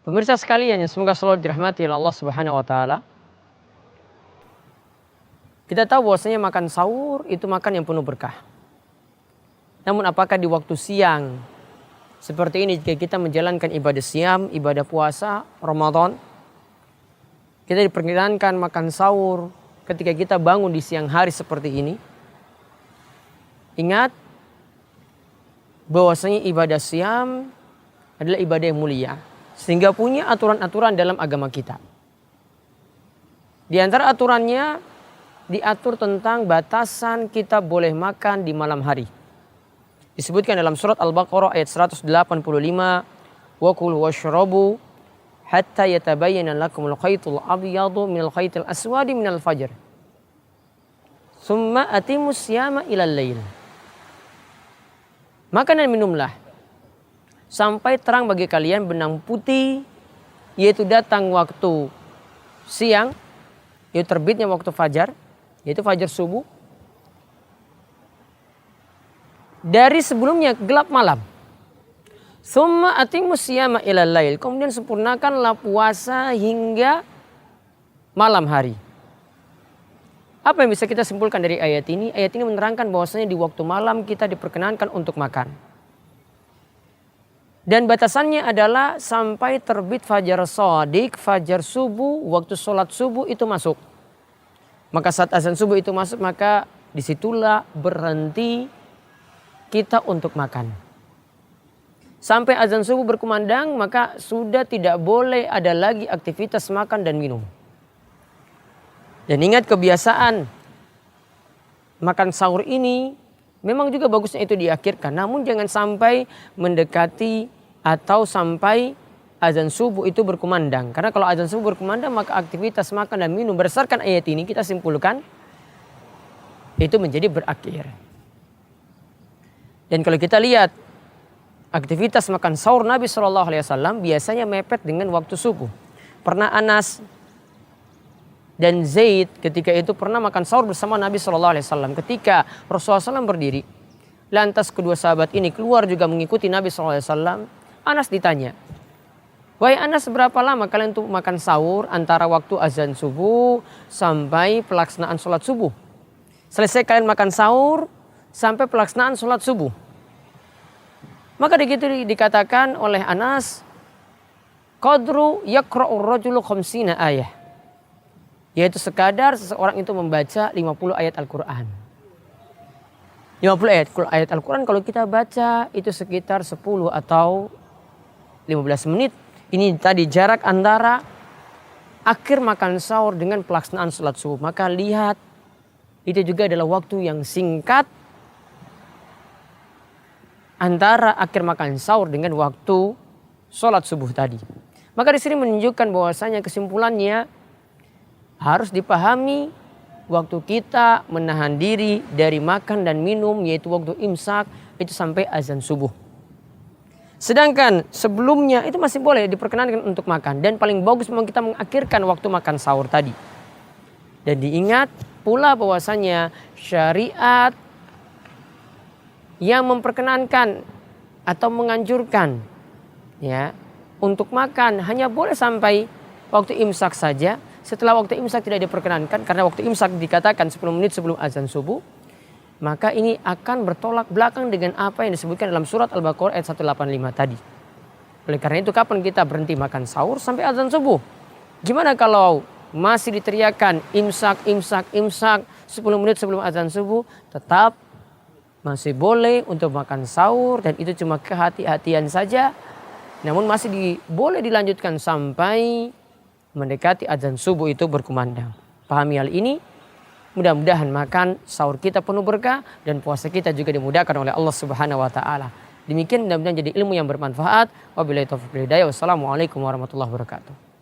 Pemirsa sekalian yang semoga selalu dirahmati oleh Allah Subhanahu wa taala. Kita tahu bahwasanya makan sahur itu makan yang penuh berkah. Namun apakah di waktu siang seperti ini jika kita menjalankan ibadah siam, ibadah puasa Ramadan, kita diperkenankan makan sahur ketika kita bangun di siang hari seperti ini? Ingat bahwasanya ibadah siam adalah ibadah yang mulia, sehingga punya aturan-aturan dalam agama kita. Di antara aturannya diatur tentang batasan kita boleh makan di malam hari. Disebutkan dalam surat Al-Baqarah ayat 185, wa kulu washrabu hatta yatabayyana lakumul khaytul abyadu minal khaytil aswadi minal fajr. Summa atimus siyama ilal lail. Makan dan minumlah sampai terang bagi kalian benang putih, yaitu datang waktu siang, yaitu terbitnya waktu fajar, yaitu fajar subuh. Dari sebelumnya gelap malam. Summa atimus siyama ilal lail. Kemudian sempurnakanlah puasa hingga malam hari. Apa yang bisa kita simpulkan dari ayat ini? Ayat ini menerangkan bahwasanya di waktu malam kita diperkenankan untuk makan. Dan batasannya adalah sampai terbit fajar shadiq, fajar subuh, waktu sholat subuh itu masuk. Maka saat azan subuh itu masuk, maka disitulah berhenti kita untuk makan. Sampai azan subuh berkumandang, maka sudah tidak boleh ada lagi aktivitas makan dan minum. Dan ingat, kebiasaan makan sahur ini memang juga bagusnya itu diakhirkan. Namun jangan sampai mendekati atau sampai azan subuh itu berkumandang. Karena kalau azan subuh berkumandang, maka aktivitas makan dan minum berdasarkan ayat ini kita simpulkan itu menjadi berakhir. Dan kalau kita lihat aktivitas makan sahur Nabi SAW biasanya mepet dengan waktu subuh. Pernah Anas dan Zaid ketika itu pernah makan sahur bersama Nabi SAW. Ketika Rasulullah SAW berdiri, lantas kedua sahabat ini keluar juga mengikuti Nabi SAW. Anas ditanya, "Wahai Anas, berapa lama kalian untuk makan sahur antara waktu azan subuh sampai pelaksanaan sholat subuh?" Selesai kalian makan sahur sampai pelaksanaan sholat subuh. Maka begitu dikatakan oleh Anas, qadru yaqra'ur rajulu khamsina ayah. Yaitu sekadar seseorang itu membaca 50 ayat Al-Quran. 50 ayat Al-Quran kalau kita baca itu sekitar 10 atau 15 menit. Ini tadi jarak antara akhir makan sahur dengan pelaksanaan sholat subuh. Maka lihat, itu juga adalah waktu yang singkat antara akhir makan sahur dengan waktu sholat subuh tadi. Maka di sini menunjukkan bahwasanya kesimpulannya harus dipahami waktu kita menahan diri dari makan dan minum, yaitu waktu imsak itu sampai azan subuh. Sedangkan sebelumnya itu masih boleh diperkenankan untuk makan. Dan paling bagus memang kita mengakhirkan waktu makan sahur tadi. Dan diingat pula bahwasanya syariat yang memperkenankan atau menganjurkan ya untuk makan hanya boleh sampai waktu imsak saja. Setelah waktu imsak tidak diperkenankan, karena waktu imsak dikatakan 10 menit sebelum azan subuh. Maka ini akan bertolak belakang dengan apa yang disebutkan dalam surat Al-Baqarah ayat 185 tadi. Oleh karena itu, kapan kita berhenti makan sahur? Sampai azan subuh. Gimana kalau masih diteriakan imsak 10 menit sebelum azan subuh? Tetap masih boleh untuk makan sahur, dan itu cuma kehati-hatian saja. Namun masih boleh dilanjutkan sampai mendekati azan subuh itu berkumandang. Pahami hal ini. Mudah-mudahan makan sahur kita penuh berkah dan puasa kita juga dimudahkan oleh Allah Subhanahu wa taala. Demikian mudah-mudahan jadi ilmu yang bermanfaat. Wabillahi taufiq wal hidayah. Wassalamualaikum warahmatullahi wabarakatuh.